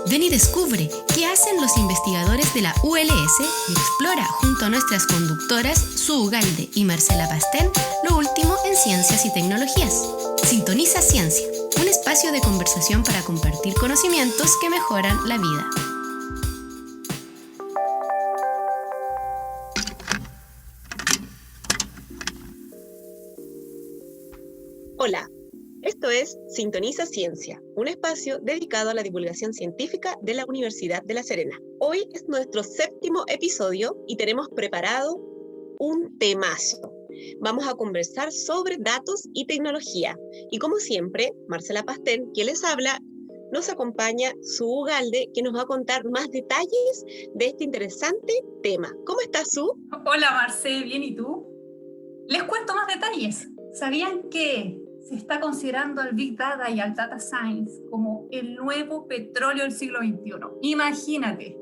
Ven y descubre qué hacen los investigadores de la ULS y explora junto a nuestras conductoras Su Ugalde y Marcela Pastén lo último en ciencias y tecnologías. Sintoniza Ciencia, un espacio de conversación para compartir conocimientos que mejoran la vida. Hola, esto es Sintoniza Ciencia, un espacio dedicado a la divulgación científica de la Universidad de La Serena. Hoy es nuestro 7º episodio y tenemos preparado un temazo. Vamos a conversar sobre datos y tecnología. Y como siempre, Marcela Pastén, quien les habla, nos acompaña Su Ugalde, que nos va a contar más detalles de este interesante tema. ¿Cómo estás, Su? Hola, Marce, bien, ¿y tú? Les cuento más detalles. ¿Sabían que se está considerando al Big Data y al Data Science como el nuevo petróleo del siglo XXI? Imagínate.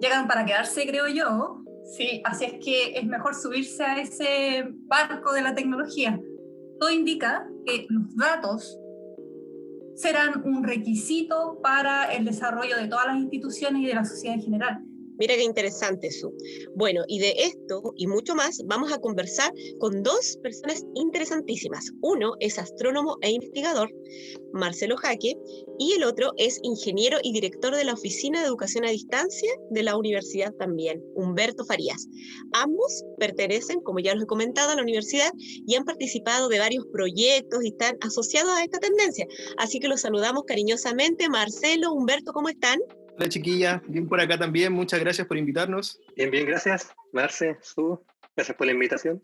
Llegan para quedarse, creo yo. Sí, así es que es mejor subirse a ese barco de la tecnología. Todo indica que los datos serán un requisito para el desarrollo de todas las instituciones y de la sociedad en general. Mira qué interesante, Su. Bueno, y de esto y mucho más vamos a conversar con dos personas interesantísimas. Uno es astrónomo e investigador, Marcelo Jaque, y el otro es ingeniero y director de la Oficina de Educación a Distancia de la universidad también, Humberto Farías. Ambos pertenecen, como ya los he comentado, a la universidad y han participado de varios proyectos y están asociados a esta tendencia. Así que los saludamos cariñosamente. Marcelo, Humberto, ¿cómo están? Hola chiquilla, bien por acá también, muchas gracias por invitarnos. Bien, gracias, Marce, Su, gracias por la invitación.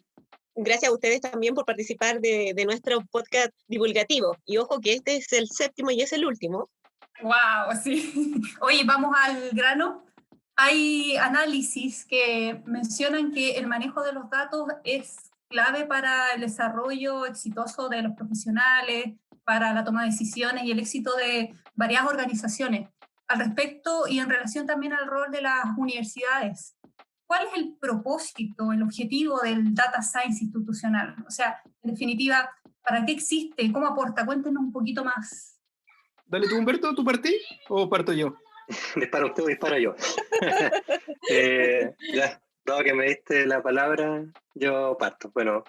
Gracias a ustedes también por participar de nuestro podcast divulgativo. Y ojo que este es el 7º y es el último. ¡Wow! Sí. Oye, vamos al grano. Hay análisis que mencionan que el manejo de los datos es clave para el desarrollo exitoso de los profesionales, para la toma de decisiones y el éxito de varias organizaciones. Al respecto y en relación también al rol de las universidades, ¿cuál es el propósito, el objetivo del data science institucional? O sea, en definitiva, ¿para qué existe? ¿Cómo aporta? Cuéntenos un poquito más. Dale tú, Humberto, ¿tú partís o parto yo? Dispara usted o disparo yo. Ya, dado que me diste la palabra, yo parto. Bueno,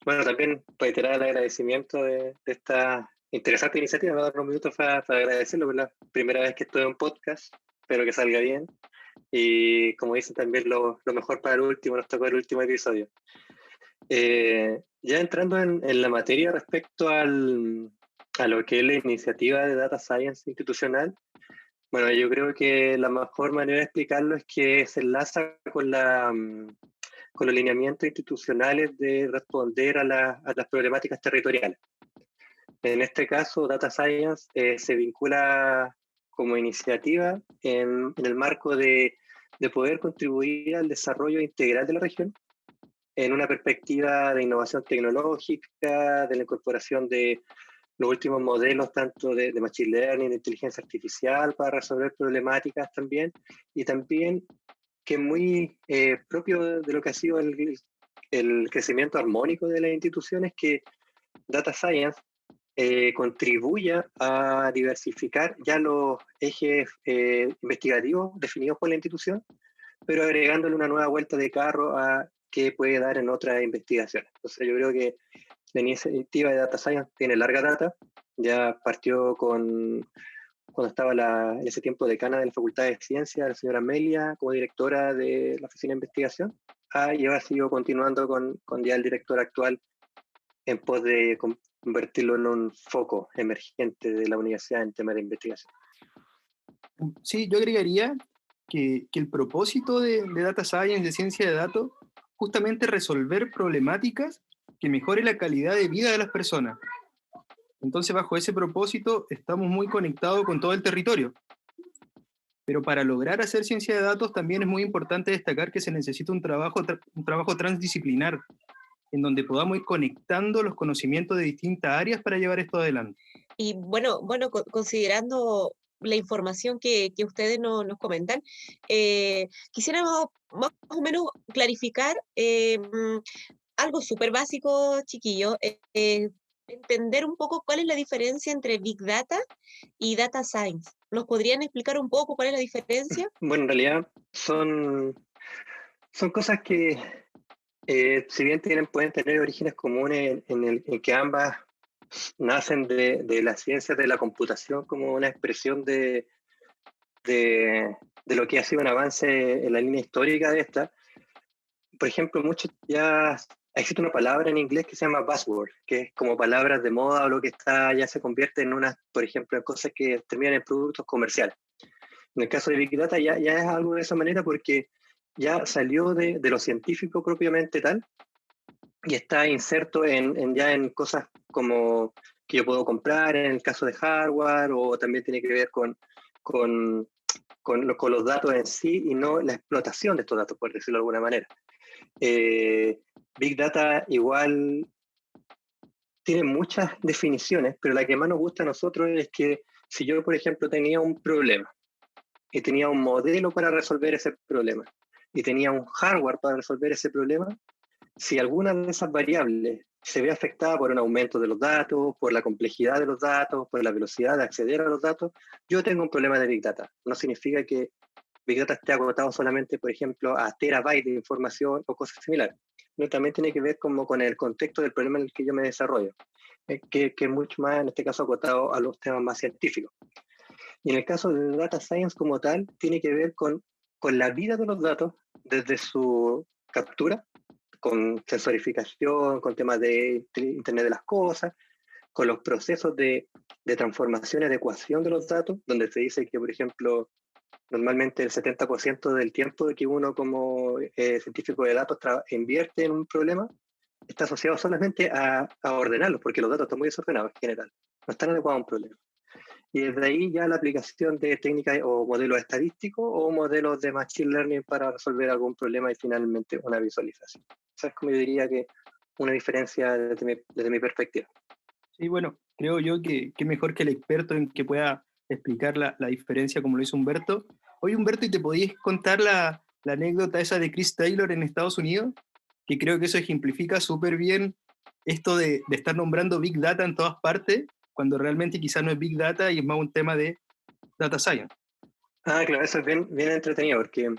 también reiterar el agradecimiento de esta interesante iniciativa. Me voy a dar unos minutos para agradecerlo, por la primera vez que estoy en un podcast. Espero que salga bien. Y como dicen también, lo mejor para el último, nos tocó el último episodio. Ya entrando en la materia respecto a lo que es la iniciativa de Data Science institucional, bueno, yo creo que la mejor manera de explicarlo es que se enlaza con los lineamientos institucionales de responder a las problemáticas territoriales. En este caso, Data Science se vincula como iniciativa en el marco de poder contribuir al desarrollo integral de la región en una perspectiva de innovación tecnológica, de la incorporación de los últimos modelos tanto de machine learning, de inteligencia artificial para resolver problemáticas también, y también que es muy propio de lo que ha sido el crecimiento armónico de las instituciones, que Data Science contribuya a diversificar ya los ejes investigativos definidos por la institución, pero agregándole una nueva vuelta de carro que puede dar en otras investigaciones. Entonces yo creo que la iniciativa de Data Science tiene larga data, ya partió cuando estaba en ese tiempo decana de la Facultad de Ciencias, la señora Amelia, como directora de la Oficina de Investigación, y ahora sigo continuando con ya el director actual en pos de convertirlo en un foco emergente de la universidad en temas de investigación. Sí, yo agregaría que el propósito de Data Science, de ciencia de datos, justamente es resolver problemáticas que mejore la calidad de vida de las personas. Entonces, bajo ese propósito, estamos muy conectados con todo el territorio. Pero para lograr hacer ciencia de datos también es muy importante destacar que se necesita un trabajo transdisciplinar, en donde podamos ir conectando los conocimientos de distintas áreas para llevar esto adelante. Y bueno, considerando la información que ustedes nos comentan, quisiéramos más o menos clarificar algo súper básico, chiquillo, entender un poco cuál es la diferencia entre Big Data y Data Science. ¿Nos podrían explicar un poco cuál es la diferencia? Bueno, en realidad son cosas que, si bien pueden tener orígenes comunes en que ambas nacen de las ciencias de la computación como una expresión de lo que ha sido un avance en la línea histórica de esta. Por ejemplo, ya existe una palabra en inglés que se llama buzzword, que es como palabras de moda o lo que ya se convierte en por ejemplo, en cosas que terminan en productos comerciales. En el caso de Big Data ya es algo de esa manera porque ya salió de lo científico propiamente tal y está inserto ya en cosas como que yo puedo comprar en el caso de hardware, o también tiene que ver con los datos en sí y no la explotación de estos datos, por decirlo de alguna manera. Big Data igual tiene muchas definiciones, pero la que más nos gusta a nosotros es que si yo, por ejemplo, tenía un problema y tenía un modelo para resolver ese problema y tenía un hardware para resolver ese problema, si alguna de esas variables se ve afectada por un aumento de los datos, por la complejidad de los datos, por la velocidad de acceder a los datos, yo tengo un problema de Big Data. No significa que Big Data esté agotado solamente, por ejemplo, a terabytes de información o cosas similares. No, también tiene que ver como con el contexto del problema en el que yo me desarrollo, que es mucho más, en este caso, acotado a los temas más científicos. Y en el caso de Data Science como tal, tiene que ver con la vida de los datos desde su captura, con sensorificación, con temas de Internet de las cosas, con los procesos de transformación y adecuación de los datos, donde se dice que, por ejemplo, normalmente el 70% del tiempo que uno como científico de datos invierte en un problema está asociado solamente a ordenarlos, porque los datos están muy desordenados en general, no están adecuados a un problema. Y desde ahí ya la aplicación de técnicas o modelos estadísticos o modelos de machine learning para resolver algún problema y finalmente una visualización. Esa es como yo diría que una diferencia desde mi perspectiva. Sí, bueno, creo yo que mejor que el experto en que pueda explicar la diferencia como lo hizo Humberto. Oye, Humberto, ¿y te podías contar la anécdota esa de Chris Taylor en Estados Unidos? Que creo que eso ejemplifica súper bien esto de estar nombrando Big Data en todas partes, cuando realmente quizás no es Big Data y es más un tema de Data Science. Ah, claro, eso es bien entretenido, porque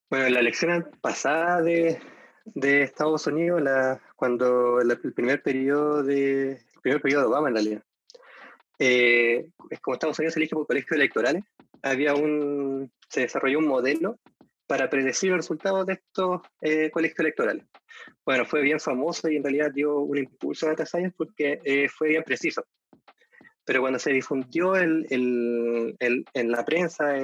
bueno, en la elección pasada de Estados Unidos, cuando el primer periodo de Obama, en realidad, es como Estados Unidos se elige por colegios electorales, se desarrolló un modelo para predecir los resultados de estos colegios electorales. Bueno, fue bien famoso y en realidad dio un impulso a Data Science porque fue bien preciso. Pero cuando se difundió en la prensa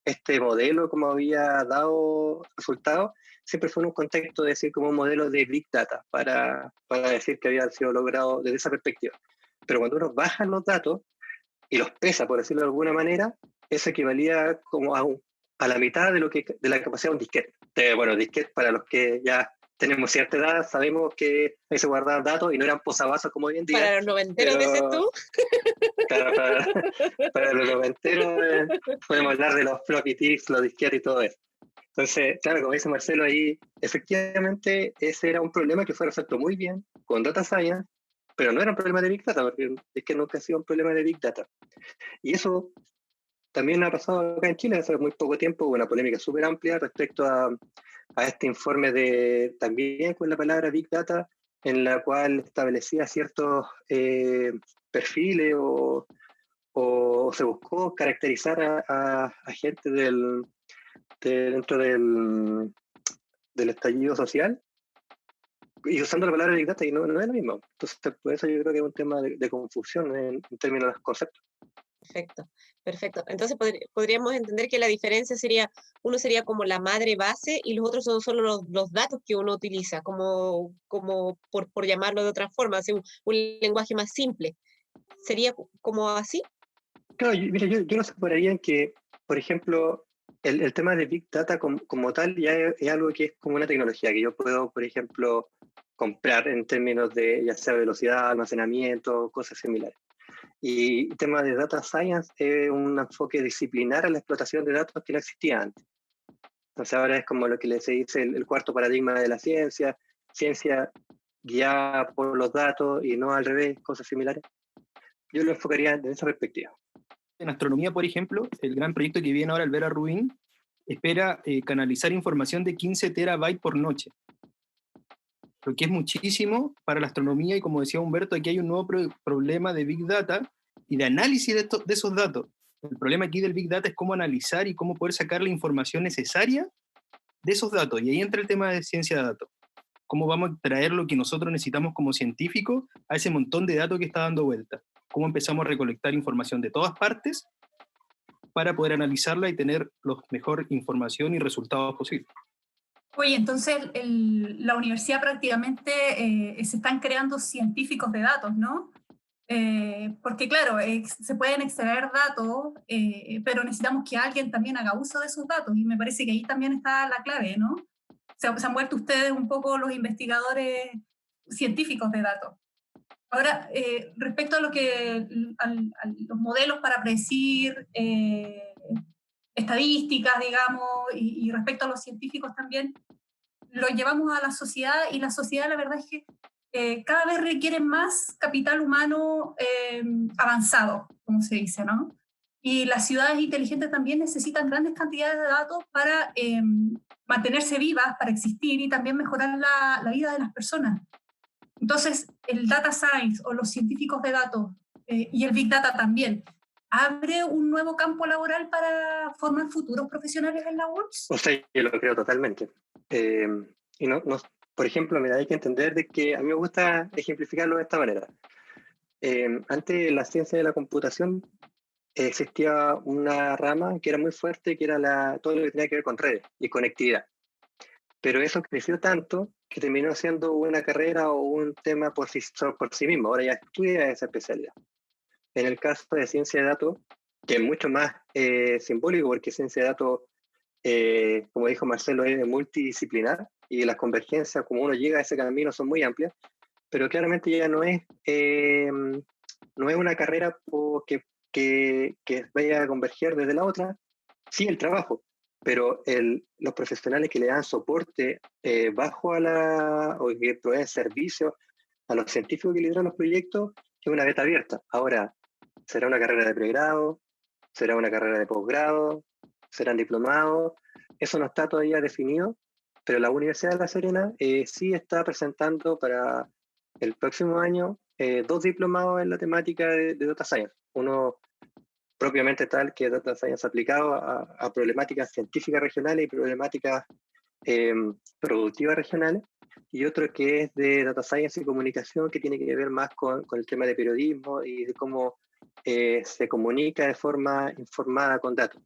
este modelo como había dado resultados, siempre fue en un contexto de decir como un modelo de Big Data, para decir que había sido logrado desde esa perspectiva. Pero cuando uno baja los datos y los pesa, por decirlo de alguna manera, eso equivalía como a la mitad de la capacidad de un disquete. Bueno, disquete, para los que ya tenemos cierta edad, sabemos que ahí se guardaban datos y no eran posavasos como hoy en día. Para los noventeros, dices tú. Claro, para los noventeros podemos hablar de los floppy disks, los disquetes y todo eso. Entonces, claro, como dice Marcelo ahí, efectivamente ese era un problema que fue resuelto muy bien con Data Science, pero no era un problema de Big Data, porque es que nunca ha sido un problema de Big Data. Y eso también ha pasado acá en Chile hace muy poco tiempo, una polémica súper amplia respecto a este informe también con la palabra Big Data, en la cual establecía ciertos perfiles o se buscó caracterizar a gente dentro del estallido social y usando la palabra Big Data, y no es lo mismo. Entonces, por eso yo creo que es un tema de confusión en términos de los conceptos. Perfecto. Entonces podríamos entender que la diferencia uno sería como la madre base y los otros son solo los datos que uno utiliza, como por llamarlo de otra forma, así un lenguaje más simple. ¿Sería como así? Claro, mira, yo lo separaría en que, por ejemplo, el tema de Big Data como tal ya es algo que es como una tecnología que yo puedo, por ejemplo, comprar en términos de ya sea velocidad, almacenamiento, cosas similares. Y el tema de Data Science es un enfoque disciplinar a la explotación de datos que no existía antes. Entonces ahora es como lo que se dice el cuarto paradigma de la ciencia guiada por los datos y no al revés, cosas similares. Yo lo enfocaría desde esa perspectiva. En astronomía, por ejemplo, el gran proyecto que viene ahora, el Vera Rubin, espera canalizar información de 15 terabytes por noche, lo que es muchísimo para la astronomía, y como decía Humberto, aquí hay un nuevo problema de Big Data y de análisis de esos datos. El problema aquí del Big Data es cómo analizar y cómo poder sacar la información necesaria de esos datos, y ahí entra el tema de ciencia de datos. Cómo vamos a traer lo que nosotros necesitamos como científicos a ese montón de datos que está dando vuelta. Cómo empezamos a recolectar información de todas partes para poder analizarla y tener la mejor información y resultados posibles. Oye, entonces la universidad prácticamente se están creando científicos de datos, ¿no? Porque claro, se pueden extraer datos, pero necesitamos que alguien también haga uso de esos datos, y me parece que ahí también está la clave, ¿no? Se han vuelto ustedes un poco los investigadores científicos de datos. Ahora, respecto a a los modelos para predecir estadísticas, digamos, y respecto a los científicos también, lo llevamos a la sociedad, y la sociedad, la verdad es que cada vez requiere más capital humano avanzado, como se dice, ¿no? Y las ciudades inteligentes también necesitan grandes cantidades de datos para mantenerse vivas, para existir y también mejorar la vida de las personas. Entonces, el data science o los científicos de datos y el big data también, ¿abre un nuevo campo laboral para formar futuros profesionales en la URSS? O sea, yo lo creo totalmente. Y por ejemplo, mira, hay que entender de que a mí me gusta ejemplificarlo de esta manera. Antes en la ciencia de la computación existía una rama que era muy fuerte, que era todo lo que tenía que ver con redes y conectividad. Pero eso creció tanto que terminó siendo una carrera o un tema por sí mismo. Ahora ya estudia esa especialidad. En el caso de ciencia de datos, que es mucho más simbólico, porque ciencia de datos, como dijo Marcelo, es multidisciplinar, y las convergencias, como uno llega a ese camino, son muy amplias, pero claramente ya no es una carrera que vaya a converger desde la otra. Sí, el trabajo, pero los profesionales que le dan soporte o que proveen servicios a los científicos que lideran los proyectos, es una beta abierta. Ahora, ¿será una carrera de pregrado? ¿Será una carrera de posgrado? ¿Serán diplomados? Eso no está todavía definido, pero la Universidad de La Serena sí está presentando para el próximo año 2 diplomados en la temática de Data Science. Uno propiamente tal, que es Data Science aplicado a problemáticas científicas regionales y problemáticas productivas regionales, y otro que es de Data Science y comunicación, que tiene que ver más con el tema de periodismo y de cómo se comunica de forma informada con datos.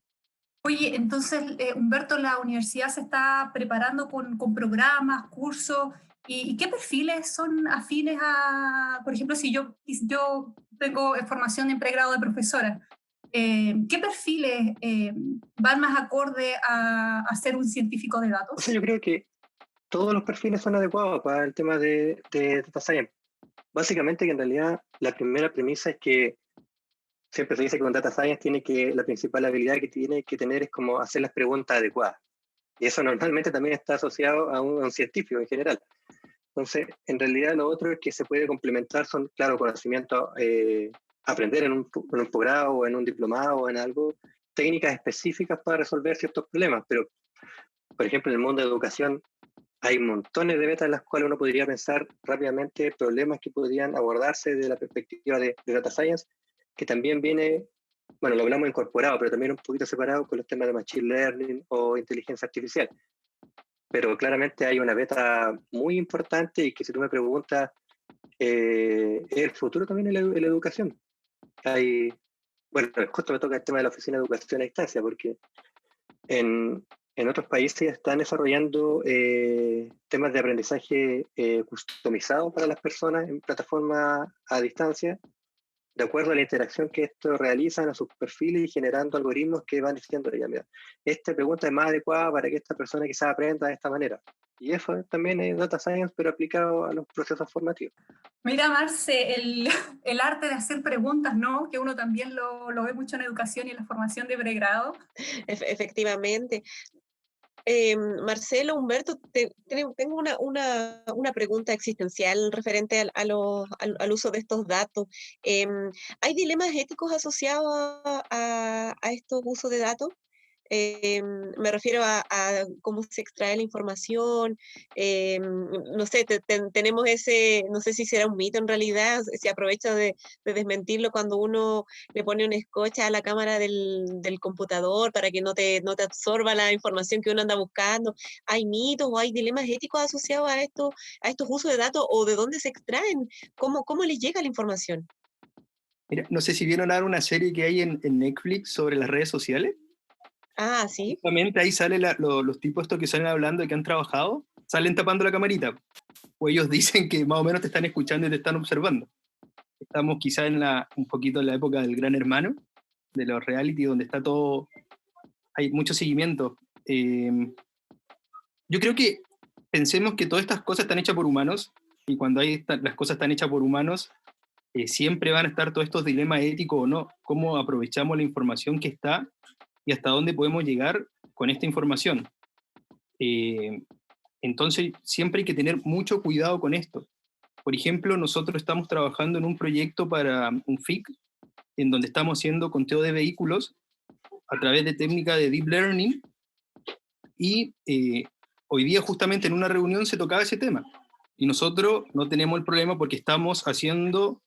Oye, entonces, Humberto, la universidad se está preparando con programas, cursos, ¿y qué perfiles son afines a, por ejemplo, si yo tengo formación en pregrado de profesora, ¿qué perfiles van más acorde a ser un científico de datos? O sea, yo creo que todos los perfiles son adecuados para el tema de Data Science. Básicamente, que en realidad la primera premisa es que siempre se dice que con Data Science la principal habilidad que tiene que tener es como hacer las preguntas adecuadas. Y eso normalmente también está asociado a un científico en general. Entonces, en realidad lo otro es que se puede complementar son, claro, conocimientos, aprender en un posgrado o en un diplomado o en algo, técnicas específicas para resolver ciertos problemas. Pero, por ejemplo, en el mundo de educación hay montones de metas en las cuales uno podría pensar rápidamente problemas que podrían abordarse desde la perspectiva de Data Science, que también viene, bueno, lo hablamos incorporado, pero también un poquito separado con los temas de Machine Learning o inteligencia artificial. Pero claramente hay una beta muy importante, y que si tú me preguntas, es el futuro también en la educación. Bueno, justo me toca el tema de la Oficina de Educación a Distancia, porque en otros países están desarrollando temas de aprendizaje customizado para las personas en plataformas a distancia, de acuerdo a la interacción que estos realizan a sus perfiles, y generando algoritmos que van diciendo, ya, mira, esta pregunta es más adecuada para que esta persona quizás aprenda de esta manera. Y eso también es Data Science, pero aplicado a los procesos formativos. Mira, Marce, el arte de hacer preguntas, ¿no? Que uno también lo ve mucho en educación y en la formación de pregrado. Efectivamente. Marcelo, Humberto, tengo una pregunta existencial referente al uso de estos datos. ¿Hay dilemas éticos asociados a estos usos de datos? Me refiero a cómo se extrae la información. No sé, tenemos no sé si será un mito en realidad, se aprovecha de desmentirlo cuando uno le pone una escocha a la cámara del computador para que no te absorba la información que uno anda buscando. ¿Hay mitos o hay dilemas éticos asociados a estos usos de datos o de dónde se extraen? ¿Cómo les llega la información? Mira, no sé si vieron ahora una serie que hay en Netflix sobre las redes sociales. Ah, sí. Justamente ahí salen los tipos estos que salen hablando de que han trabajado, salen tapando la camarita. O ellos dicen que más o menos te están escuchando y te están observando. Estamos quizá un poquito en la época del Gran Hermano, de los reality, donde está todo, hay mucho seguimiento. Yo creo que pensemos que todas estas cosas están hechas por humanos, y cuando las cosas están hechas por humanos, siempre van a estar todos estos dilemas éticos o no, cómo aprovechamos la información que está y hasta dónde podemos llegar con esta información. Entonces, siempre hay que tener mucho cuidado con esto. Por ejemplo, nosotros estamos trabajando en un proyecto para un FIC, en donde estamos haciendo conteo de vehículos a través de técnica de Deep Learning, y hoy día justamente en una reunión se tocaba ese tema. Y nosotros no tenemos el problema porque estamos haciendo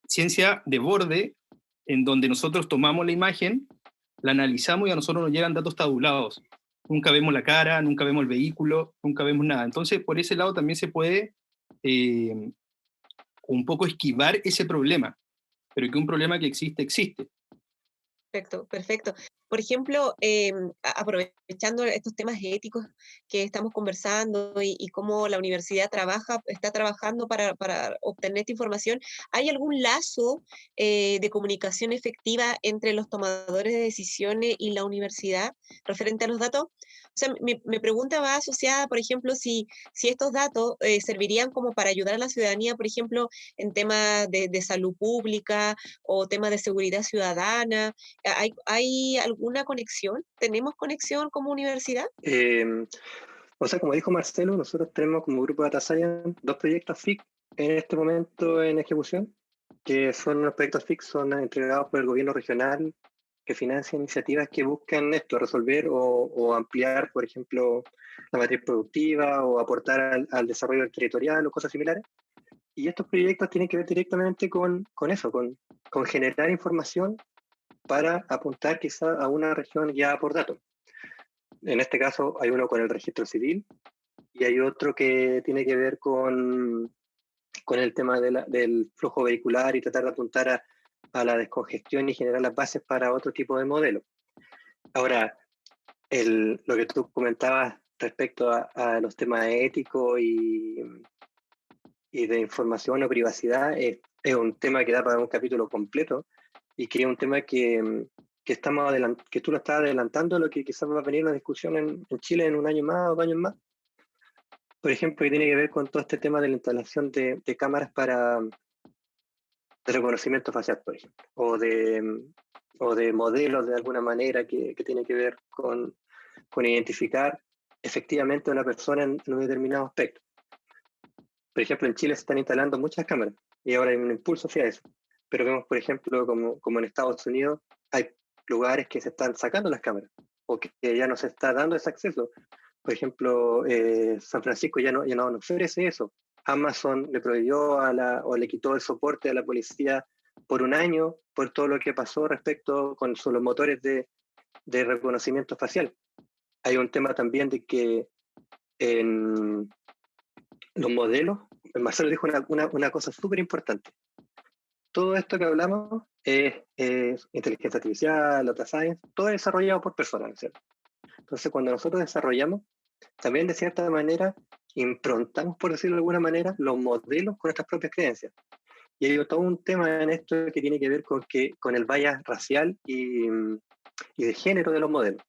ciencia de borde, en donde nosotros tomamos la imagen, la analizamos y a nosotros nos llegan datos tabulados. Nunca vemos la cara, nunca vemos el vehículo, nunca vemos nada. Entonces, por ese lado también se puede un poco esquivar ese problema, pero que un problema que existe, existe. Perfecto, perfecto. Por ejemplo, aprovechando estos temas éticos que estamos conversando y cómo la universidad está trabajando para obtener esta información, ¿hay algún lazo de comunicación efectiva entre los tomadores de decisiones y la universidad referente a los datos? O sea, mi pregunta va asociada, por ejemplo, si estos datos servirían como para ayudar a la ciudadanía, por ejemplo, en temas de salud pública o temas de seguridad ciudadana. ¿Hay alguna conexión? ¿Tenemos conexión como universidad? O sea, como dijo Marcelo, nosotros tenemos como grupo de Data Science 2 proyectos FIC en este momento en ejecución, que son los proyectos FIC, son entregados por el gobierno regional, que financia iniciativas que buscan esto, resolver o ampliar, por ejemplo, la matriz productiva o aportar al desarrollo territorial o cosas similares. Y estos proyectos tienen que ver directamente con eso, con generar información para apuntar quizá a una región guiada por datos. En este caso hay uno con el registro civil y hay otro que tiene que ver con el tema del flujo vehicular y tratar de apuntar a la descongestión y generar las bases para otro tipo de modelo. Ahora, lo que tú comentabas respecto a los temas éticos y de información o privacidad es un tema que da para un capítulo completo y que es un tema que tú lo estás adelantando, lo que quizás va a venir una discusión en Chile en un año más o 2 años más. Por ejemplo, que tiene que ver con todo este tema de la instalación de cámaras de reconocimiento facial, por ejemplo, o de modelos de alguna manera que tiene que ver con identificar efectivamente a una persona en un determinado aspecto. Por ejemplo, en Chile se están instalando muchas cámaras y ahora hay un impulso hacia eso. Pero vemos, por ejemplo, como en Estados Unidos, hay lugares que se están sacando las cámaras o que ya no se está dando ese acceso. Por ejemplo, San Francisco ya no ofrece eso. Amazon le prohibió o le quitó el soporte a la policía por 1 año por todo lo que pasó respecto con los motores de reconocimiento facial. Hay un tema también de que en los modelos, Marcelo dijo una cosa súper importante. Todo esto que hablamos es inteligencia artificial, data science, todo es desarrollado por personas, ¿no es cierto? Entonces, cuando nosotros desarrollamos, también de cierta manera improntamos, por decirlo de alguna manera, los modelos con nuestras propias creencias. Y hay todo un tema en esto que tiene que ver con el bias racial y de género de los modelos.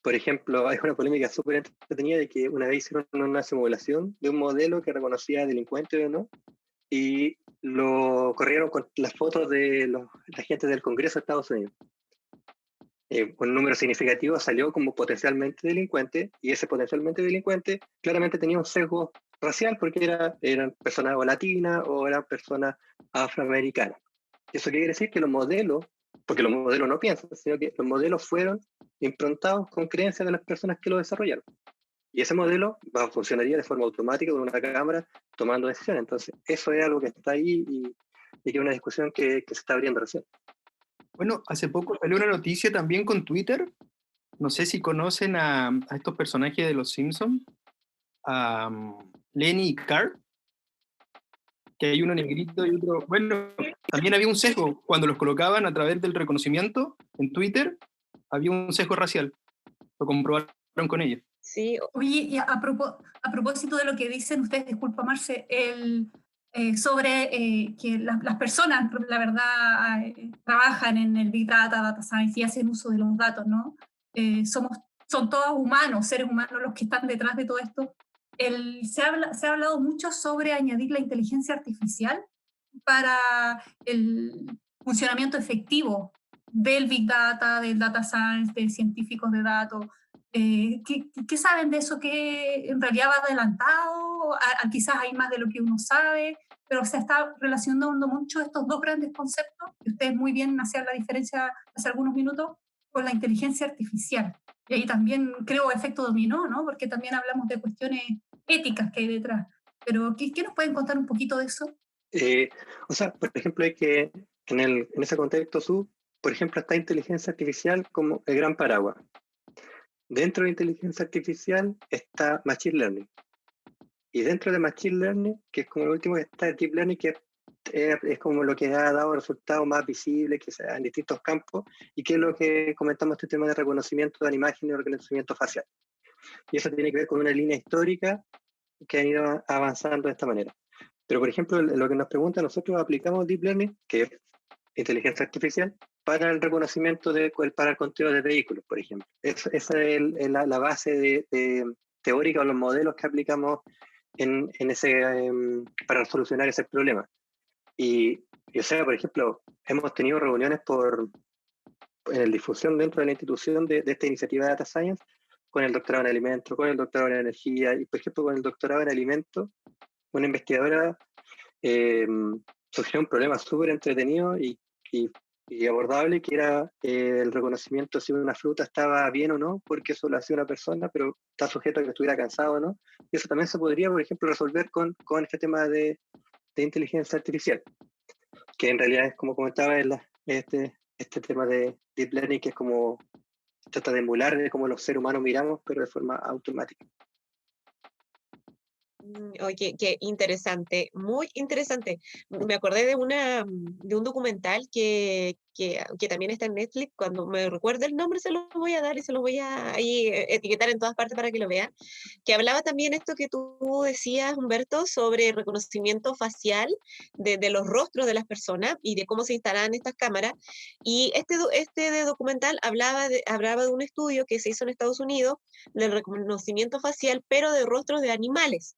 Por ejemplo, hay una polémica súper entretenida de que una vez hicieron una simulación de un modelo que reconocía delincuentes o no, y lo corrieron con las fotos de la gente del Congreso de Estados Unidos. un número significativo salió como potencialmente delincuente, y ese potencialmente delincuente claramente tenía un sesgo racial porque eran personas o latinas o eran personas afroamericanas. Eso quiere decir que los modelos, porque los modelos no piensan, sino que los modelos fueron improntados con creencias de las personas que lo desarrollaron. Y ese modelo funcionaría de forma automática con una cámara tomando decisiones. Entonces, eso es algo que está ahí y que es una discusión que se está abriendo recién. Bueno, hace poco salió una noticia también con Twitter. No sé si conocen a estos personajes de Los Simpsons, a Lenny y Carl, que hay uno negrito y otro... Bueno, también había un sesgo. Cuando los colocaban a través del reconocimiento en Twitter, había un sesgo racial. Lo comprobaron con ellos. Sí. Oye, y a propósito de lo que dicen ustedes, disculpa Marce, sobre que las personas, la verdad, trabajan en el Big Data, Data Science y hacen uso de los datos, ¿no? Son todos humanos, seres humanos los que están detrás de todo esto. Se ha hablado mucho sobre añadir la inteligencia artificial para el funcionamiento efectivo del Big Data, del Data Science, de científicos de datos. ¿Qué saben de eso? ¿Que en realidad va adelantado? Quizás hay más de lo que uno sabe, pero se está relacionando mucho estos dos grandes conceptos, que ustedes muy bien hacían la diferencia hace algunos minutos, con la inteligencia artificial. Y ahí también creo efecto dominó, ¿no? Porque también hablamos de cuestiones éticas que hay detrás. Pero, ¿qué nos pueden contar un poquito de eso? O sea, por ejemplo, hay que en ese contexto, por ejemplo, está inteligencia artificial como el gran paraguas. Dentro de inteligencia artificial está Machine Learning. Y dentro de Machine Learning, que es como el último, está Deep Learning, que es como lo que ha dado resultados más visibles que sea en distintos campos, y que es lo que comentamos, este tema de reconocimiento de imágenes y reconocimiento facial. Y eso tiene que ver con una línea histórica que ha ido avanzando de esta manera. Pero, por ejemplo, lo que nos pregunta, nosotros aplicamos Deep Learning, que es inteligencia artificial, para el reconocimiento para el conteo de vehículos, por ejemplo. Esa es la base teórica o los modelos que aplicamos para solucionar ese problema. Y o sea, por ejemplo, hemos tenido reuniones en la difusión dentro de la institución de esta iniciativa de Data Science, con el doctorado en alimentos, con el doctorado en energía, y por ejemplo con el doctorado en alimentos, una investigadora surgió un problema súper entretenido y abordable, que era el reconocimiento si una fruta estaba bien o no, porque eso lo hacía una persona, pero está sujeto a que estuviera cansado o no. Y eso también se podría, por ejemplo, resolver con este tema de inteligencia artificial, que en realidad es, como comentaba, este tema de Deep Learning, que es como trata de emular de cómo los seres humanos miramos, pero de forma automática. Oye, qué interesante, muy interesante. Me acordé de un documental que también está en Netflix. Cuando me recuerde el nombre se lo voy a dar y se lo voy a ahí etiquetar en todas partes para que lo vean, que hablaba también esto que tú decías, Humberto, sobre el reconocimiento facial de los rostros de las personas y de cómo se instalaban estas cámaras. Y este documental hablaba de un estudio que se hizo en Estados Unidos del reconocimiento facial, pero de rostros de animales.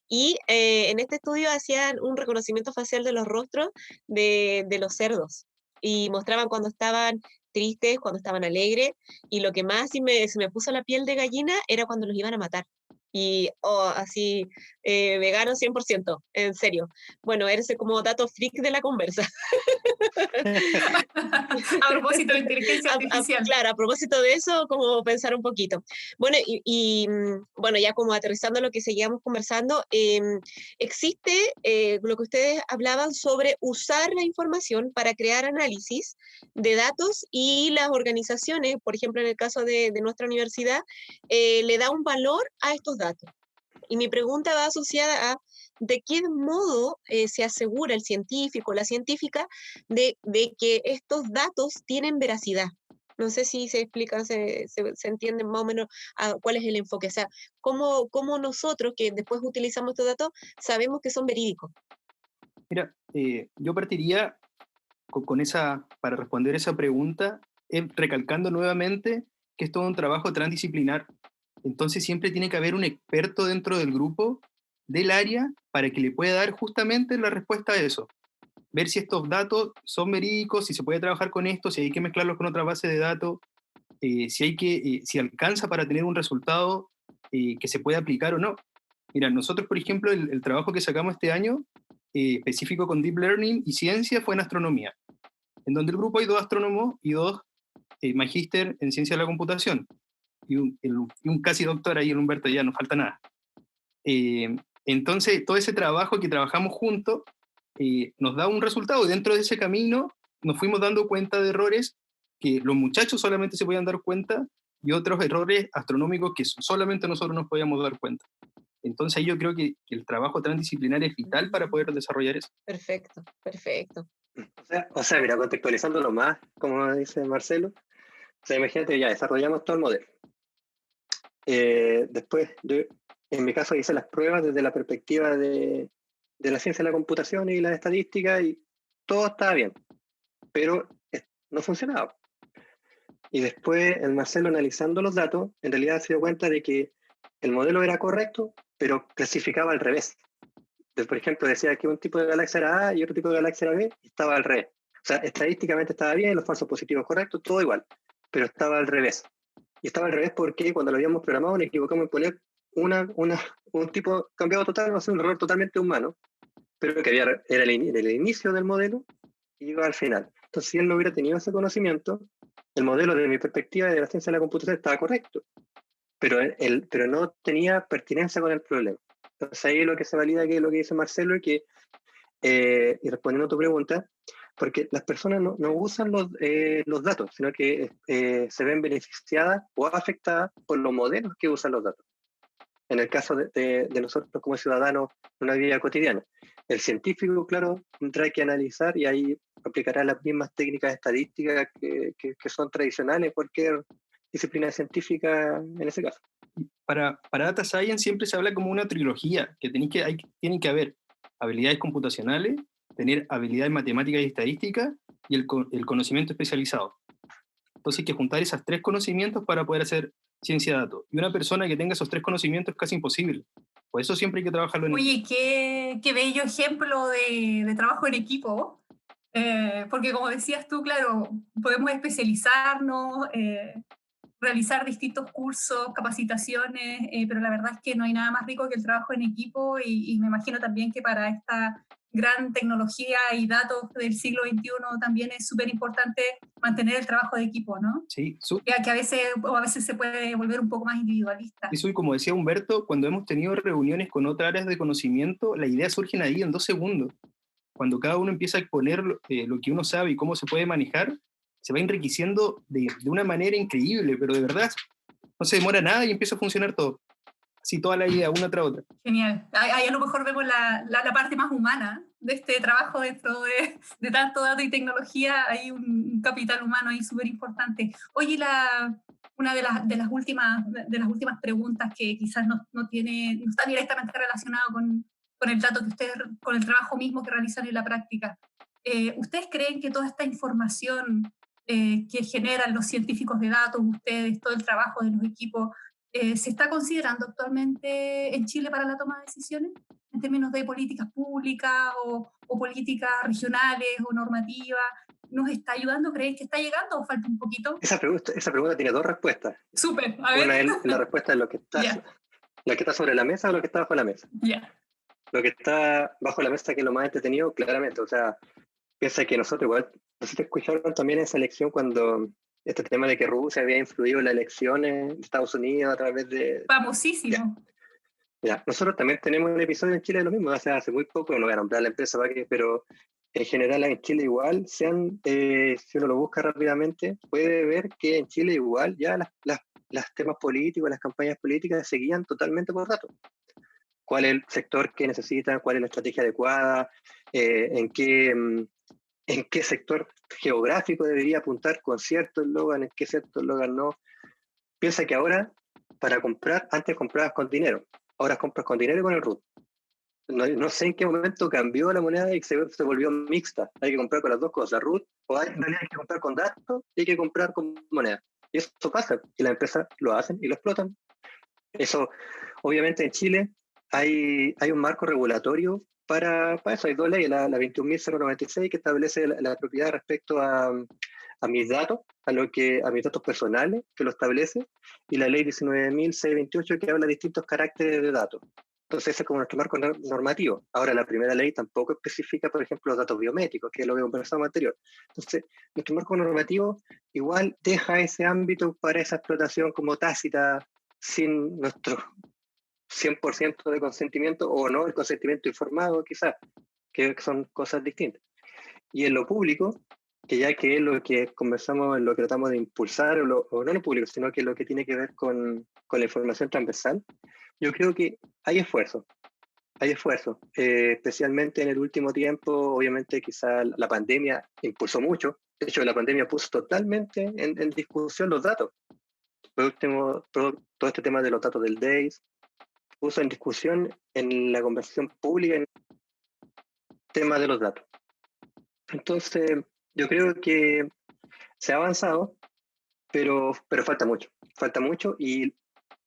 Y en este estudio hacían un reconocimiento facial de los rostros de los cerdos y mostraban cuando estaban tristes, cuando estaban alegres, y lo que más se me puso la piel de gallina era cuando los iban a matar. Y así, vegano 100%, en serio. Bueno, eres como dato freak de la conversa. A propósito de inteligencia artificial. Claro, a propósito de eso, como pensar un poquito. Bueno, bueno, ya como aterrizando lo que seguíamos conversando, existe lo que ustedes hablaban sobre usar la información para crear análisis de datos, y las organizaciones, por ejemplo, en el caso de nuestra universidad, le da un valor a estos datos. Y mi pregunta va asociada a de qué modo se asegura el científico o la científica de que estos datos tienen veracidad. No sé si se explica, se entiende más o menos cuál es el enfoque. O sea, cómo nosotros que después utilizamos estos datos sabemos que son verídicos. Mira, yo partiría para responder esa pregunta, recalcando nuevamente que es todo un trabajo transdisciplinar. Entonces siempre tiene que haber un experto dentro del grupo, del área, para que le pueda dar justamente la respuesta a eso. Ver si estos datos son verídicos, si se puede trabajar con esto, si hay que mezclarlos con otra base de datos. si alcanza para tener un resultado que se puede aplicar o no. Mira, nosotros, por ejemplo, el trabajo que sacamos este año, específico con Deep Learning y ciencia, fue en astronomía, en donde el grupo hay 2 astrónomos y 2 magíster en ciencia de la computación, y un casi doctor ahí, el Humberto, ya no falta nada. Entonces, todo ese trabajo que trabajamos juntos nos da un resultado, y dentro de ese camino nos fuimos dando cuenta de errores que los muchachos solamente se podían dar cuenta, y otros errores astronómicos que solamente nosotros nos podíamos dar cuenta. Entonces ahí yo creo que el trabajo transdisciplinar es vital para poder desarrollar eso. Perfecto, perfecto. O sea, mira, contextualizándolo más, como dice Marcelo, o sea, imagínate, ya desarrollamos todo el modelo. Después, en mi caso, hice las pruebas desde la perspectiva de la ciencia de la computación y la estadística, y todo estaba bien, pero no funcionaba. Y después, el Marcelo, analizando los datos, en realidad se dio cuenta de que el modelo era correcto, pero clasificaba al revés. Entonces, por ejemplo, decía que un tipo de galaxia era A y otro tipo de galaxia era B, y estaba al revés. O sea, estadísticamente estaba bien, los falsos positivos correctos, todo igual, pero estaba al revés. Y estaba al revés porque cuando lo habíamos programado nos equivocamos en poner un tipo cambiado total, va a ser un error totalmente humano, pero que era el inicio del modelo y iba al final. Entonces, si él no hubiera tenido ese conocimiento, el modelo, desde mi perspectiva de la ciencia de la computación, estaba correcto, pero no tenía pertinencia con el problema. Entonces ahí lo que se valida, que es lo que dice Marcelo, y que, y respondiendo a tu pregunta, porque las personas no usan los datos, sino que se ven beneficiadas o afectadas por los modelos que usan los datos. En el caso de nosotros como ciudadanos, en una vida cotidiana. El científico, claro, tendrá que analizar y ahí aplicará las mismas técnicas estadísticas que son tradicionales en cualquier disciplina científica en ese caso. Para Data Science siempre se habla como una trilogía, que tienen que haber habilidades computacionales, tener habilidades matemáticas y estadísticas, y el conocimiento especializado. Entonces hay que juntar esos 3 conocimientos para poder hacer ciencia de datos. Y una persona que tenga esos 3 conocimientos es casi imposible. Por eso siempre hay que trabajarlo en equipo. Oye, qué bello ejemplo de trabajo en equipo. Porque como decías tú, claro, podemos especializarnos, realizar distintos cursos, capacitaciones, pero la verdad es que no hay nada más rico que el trabajo en equipo, y me imagino también que para esta gran tecnología y datos del siglo XXI también es súper importante mantener el trabajo de equipo, ¿no? Sí, Que a veces se puede volver un poco más individualista. y como decía Humberto, cuando hemos tenido reuniones con otras áreas de conocimiento, las ideas surgen ahí en 2 segundos. Cuando cada uno empieza a exponer lo que uno sabe y cómo se puede manejar, se va enriqueciendo de una manera increíble, pero de verdad no se demora nada y empieza a funcionar todo. Así toda la idea, una tras otra. Genial. Ahí a lo mejor vemos la parte más humana de este trabajo dentro de tanto dato y tecnología. Hay un capital humano ahí súper importante. Oye, una de las últimas preguntas que quizás no está directamente relacionado con el dato que ustedes, con el trabajo mismo que realizan en la práctica. ¿Ustedes creen que toda esta información que generan los científicos de datos, ustedes, todo el trabajo de los equipos, se está considerando actualmente en Chile para la toma de decisiones en términos de políticas públicas o políticas regionales o normativas? ¿Nos está ayudando? ¿Creéis que está llegando o falta un poquito? Esa pregunta tiene 2 respuestas. Súper, a ver. Una es la respuesta de lo que está, lo que está sobre la mesa o lo que está bajo la mesa. Lo que está bajo la mesa, que es lo más entretenido, claramente. O sea, piensa que nosotros igual, no sé si escucharon también esa elección cuando este tema de que Rusia había influido en las elecciones de Estados Unidos a través de... Famosísimo. Ya, nosotros también tenemos un episodio en Chile de lo mismo, o sea, hace muy poco, no voy a nombrar la empresa, pero en general en Chile igual, si uno lo busca rápidamente, puede ver que en Chile igual ya las temas políticos, las campañas políticas seguían totalmente por datos. ¿Cuál es el sector que necesitan? ¿Cuál es la estrategia adecuada? ¿En qué sector geográfico debería apuntar con cierto eslogan? ¿En qué cierto eslogan no? Piensa que ahora, para comprar, antes comprabas con dinero, ahora compras con dinero y con el RUT. No sé en qué momento cambió la moneda y se volvió mixta. Hay que comprar con las 2 cosas, RUT, o en realidad hay que comprar con datos y hay que comprar con moneda. Y eso pasa, y las empresas lo hacen y lo explotan. Eso, obviamente en Chile hay un marco regulatorio para eso. Hay 2 leyes, la 21.096, que establece la propiedad respecto a a mis datos, a mis datos personales, que lo establece, y la ley 19.628 que habla de distintos caracteres de datos. Entonces, ese es como nuestro marco normativo. Ahora, la primera ley tampoco especifica, por ejemplo, los datos biométricos, que es lo que conversamos anterior. Entonces, nuestro marco normativo igual deja ese ámbito para esa explotación como tácita, sin nuestro 100% de consentimiento, o no, el consentimiento informado quizás, que son cosas distintas. Y en lo público, que ya que es lo que conversamos, en lo que tratamos de impulsar, o no en lo público, sino que lo que tiene que ver con la información transversal, yo creo que hay esfuerzo, especialmente en el último tiempo. Obviamente quizá la pandemia impulsó mucho. De hecho, la pandemia puso totalmente en discusión los datos. Todo este tema de los datos del DAIS puso en discusión en la conversación pública el tema de los datos. Entonces, yo creo que se ha avanzado, pero falta mucho, y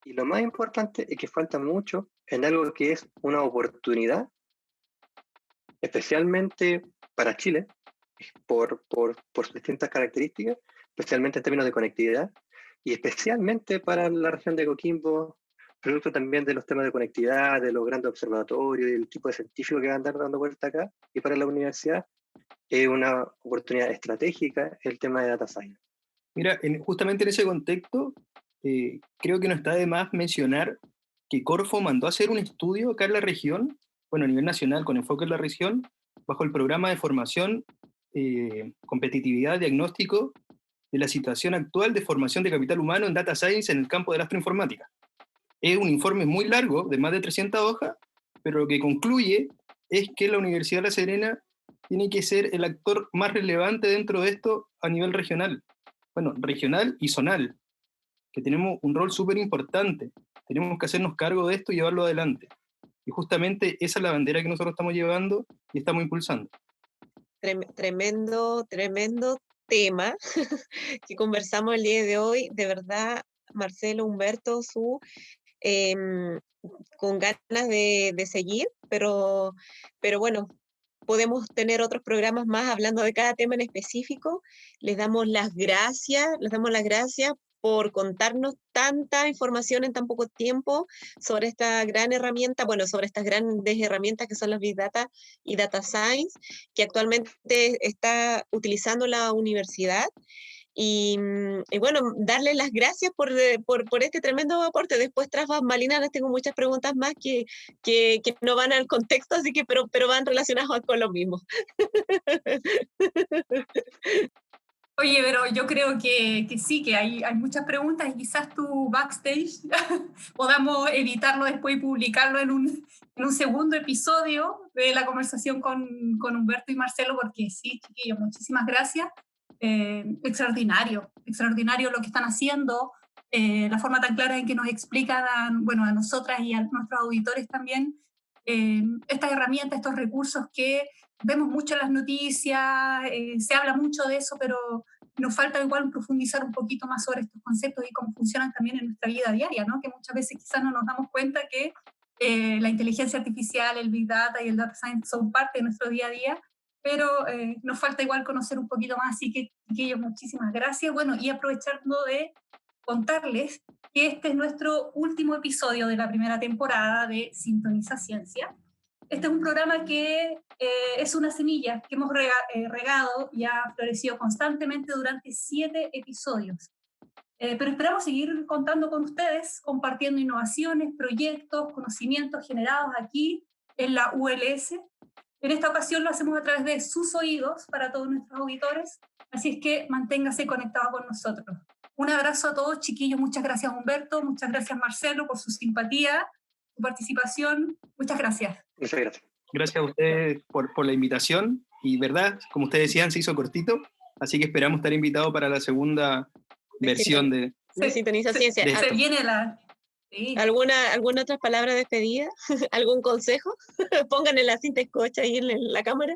lo más importante es que falta mucho en algo que es una oportunidad, especialmente para Chile, por sus distintas características, especialmente en términos de conectividad, y especialmente para la región de Coquimbo, producto también de los temas de conectividad, de los grandes observatorios y el tipo de científicos que van a andar dando vuelta acá, y para la universidad es una oportunidad estratégica el tema de data science. Mira, justamente en ese contexto, creo que no está de más mencionar que Corfo mandó a hacer un estudio acá en la región, bueno, a nivel nacional, con enfoque en la región, bajo el programa de formación, competitividad, diagnóstico de la situación actual de formación de capital humano en data science en el campo de la astroinformática. Es un informe muy largo, de más de 300 hojas, pero lo que concluye es que la Universidad de La Serena tiene que ser el actor más relevante dentro de esto a nivel regional. Bueno, regional y zonal, que tenemos un rol súper importante. Tenemos que hacernos cargo de esto y llevarlo adelante. Y justamente esa es la bandera que nosotros estamos llevando y estamos impulsando. Tremendo tema que conversamos el día de hoy. De verdad, Marcelo, Humberto, con ganas de seguir, pero bueno, podemos tener otros programas más hablando de cada tema en específico. Les damos las gracias por contarnos tanta información en tan poco tiempo sobre esta gran herramienta, sobre estas grandes herramientas que son las Big Data y Data Science, que actualmente está utilizando la universidad. Y bueno, darles las gracias por este tremendo aporte. Después, tras bambalinas, les tengo muchas preguntas más que no van al contexto, así que pero van relacionadas con lo mismo. Oye, pero yo creo que sí, que hay muchas preguntas, y quizás tu backstage podamos editarlo después y publicarlo en un segundo episodio de la conversación con Humberto y Marcelo, porque sí, chiquillos, muchísimas gracias. Extraordinario lo que están haciendo, la forma tan clara en que nos explican a nosotras y a nuestros auditores también, estas herramientas, estos recursos que vemos mucho en las noticias, se habla mucho de eso, pero nos falta igual profundizar un poquito más sobre estos conceptos y cómo funcionan también en nuestra vida diaria, ¿no? Que muchas veces quizás no nos damos cuenta que la inteligencia artificial, el Big Data y el Data Science son parte de nuestro día a día, pero nos falta igual conocer un poquito más, así que chiquillos, muchísimas gracias. Bueno, y aprovechando de contarles que este es nuestro último episodio de la primera temporada de Sintoniza Ciencia. Este es un programa que es una semilla que hemos regado y ha florecido constantemente durante 7 episodios. Pero esperamos seguir contando con ustedes, compartiendo innovaciones, proyectos, conocimientos generados aquí en la ULS. En esta ocasión lo hacemos a través de sus oídos para todos nuestros auditores, así es que manténgase conectado con nosotros. Un abrazo a todos, chiquillos. Muchas gracias, Humberto. Muchas gracias, Marcelo, por su simpatía, su participación. Muchas gracias. Muchas gracias. Gracias a ustedes por la invitación. Y verdad, como ustedes decían, se hizo cortito, así que esperamos estar invitados para la segunda versión de Sintoniza Ciencia. Se viene la... Sí. ¿Alguna otra palabra de despedida? ¿Algún consejo? Pónganle la cinta scotch ahí en la cámara.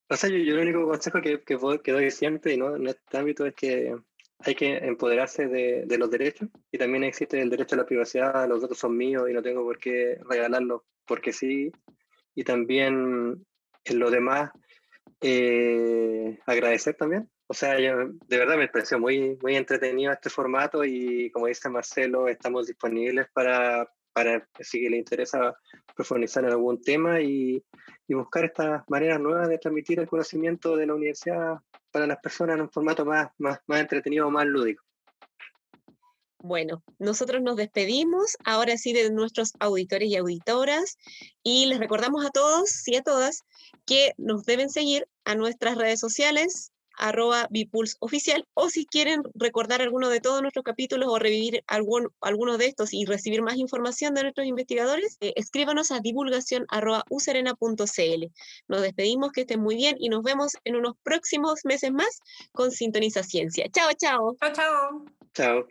O sea, yo el único consejo que doy siempre, ¿no?, en este ámbito, es que hay que empoderarse de los derechos, y también existe el derecho a la privacidad. Los datos son míos y no tengo por qué regalarlos porque sí. Y también en lo demás, Agradecer también. O sea, de verdad me pareció muy, muy entretenido este formato y como dice Marcelo, estamos disponibles para si le interesa profundizar en algún tema y buscar estas maneras nuevas de transmitir el conocimiento de la universidad para las personas en un formato más entretenido, más lúdico. Bueno, nosotros nos despedimos ahora sí de nuestros auditores y auditoras y les recordamos a todos y a todas que nos deben seguir a nuestras redes sociales @bipulseoficial, o si quieren recordar alguno de todos nuestros capítulos o revivir alguno de estos y recibir más información de nuestros investigadores, escríbanos a divulgación@userena.cl. Nos despedimos, que estén muy bien y nos vemos en unos próximos meses más con Sintoniza Ciencia. Chao, chao. Chao, chao. Chao.